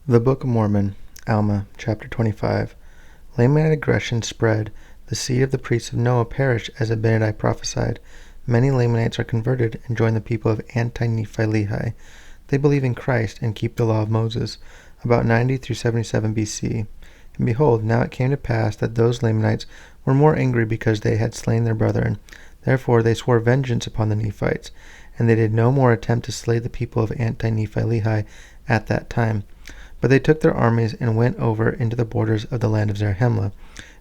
The Book of Mormon, Alma Chapter 25. Lamanite aggression spread. The seed of the priests of Noah perished as Abinadi prophesied. Many Lamanites are converted and join the people of Anti-Nephi-Lehi. They believe in Christ and keep the law of Moses, about 90 through 77 B.C. And behold, now it came to pass that those Lamanites were more angry because they had slain their brethren. Therefore they swore vengeance upon the Nephites, and they did no more attempt to slay the people of Anti-Nephi-Lehi at that time. But they took their armies and went over into the borders of the land of Zarahemla,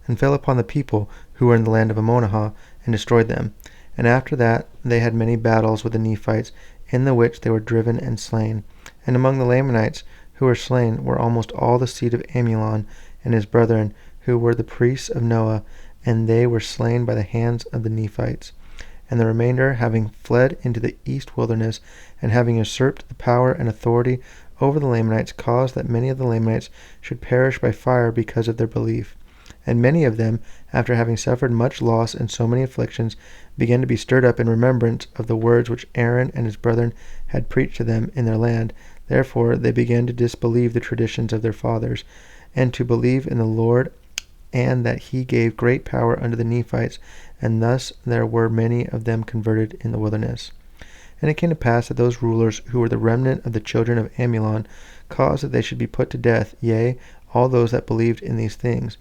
and fell upon the people who were in the land of Ammonihah, and destroyed them. And after that they had many battles with the Nephites, in the which they were driven and slain. And among the Lamanites who were slain were almost all the seed of Amulon and his brethren, who were the priests of Noah, and they were slain by the hands of the Nephites. And the remainder, having fled into the east wilderness, and having usurped the power and authority over the Lamanites, caused that many of the Lamanites should perish by fire because of their belief. And many of them, after having suffered much loss and so many afflictions, began to be stirred up in remembrance of the words which Aaron and his brethren had preached to them in their land. Therefore they began to disbelieve the traditions of their fathers, and to believe in the Lord, and that he gave great power unto the Nephites, and thus there were many of them converted in the wilderness. And it came to pass that those rulers who were the remnant of the children of Amulon caused that they should be put to death, yea, all those that believed in these things.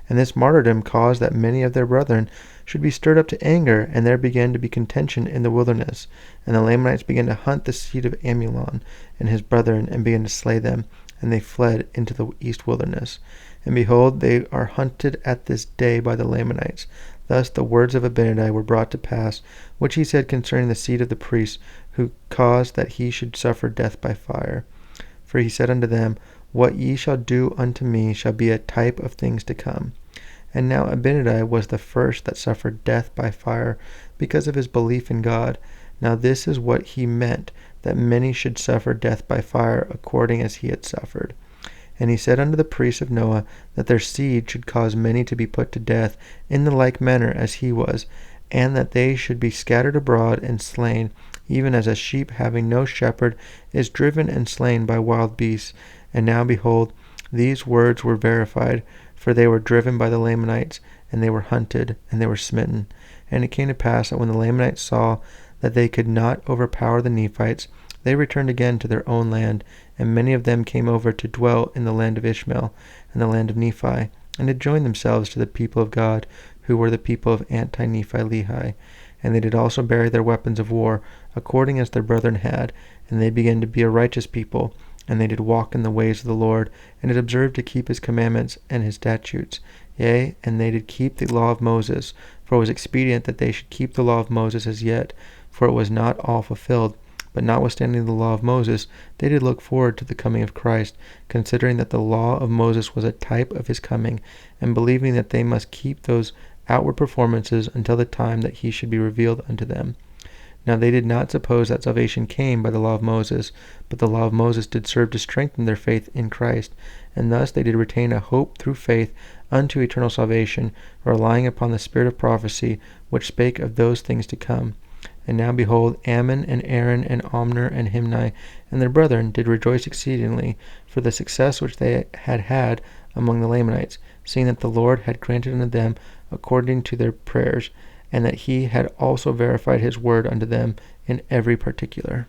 And this martyrdom caused that many of their brethren should be stirred up to anger, and there began to be contention in the wilderness. And the Lamanites began to hunt the seed of Amulon and his brethren, and began to slay them, and they fled into the east wilderness. And behold, they are hunted at this day by the Lamanites. Thus the words of Abinadi were brought to pass, which he said concerning the seed of the priests, who caused that he should suffer death by fire. For he said unto them, What ye shall do unto me shall be a type of things to come. And now Abinadi was the first that suffered death by fire, because of his belief in God. Now this is what he meant, that many should suffer death by fire, according as he had suffered. And he said unto the priests of Noah, that their seed should cause many to be put to death, in the like manner as he was, and that they should be scattered abroad and slain, even as a sheep having no shepherd is driven and slain by wild beasts. And now behold, these words were verified, for they were driven by the Lamanites, and they were hunted, and they were smitten. And it came to pass that when the Lamanites saw that they could not overpower the Nephites, they returned again to their own land, and many of them came over to dwell in the land of Ishmael, and the land of Nephi, and to join themselves to the people of God, who were the people of Anti-Nephi-Lehi. And they did also bury their weapons of war, according as their brethren had, and they began to be a righteous people, and they did walk in the ways of the Lord, and did observe to keep his commandments and his statutes. Yea, and they did keep the law of Moses, for it was expedient that they should keep the law of Moses as yet, for it was not all fulfilled. But notwithstanding the law of Moses, they did look forward to the coming of Christ, considering that the law of Moses was a type of his coming, and believing that they must keep those outward performances until the time that he should be revealed unto them. Now they did not suppose that salvation came by the law of Moses, but the law of Moses did serve to strengthen their faith in Christ, and thus they did retain a hope through faith unto eternal salvation, relying upon the spirit of prophecy, which spake of those things to come. And now behold, Ammon and Aaron and Omner and Himni and their brethren did rejoice exceedingly for the success which they had had among the Lamanites, seeing that the Lord had granted unto them according to their prayers, and that he had also verified his word unto them in every particular.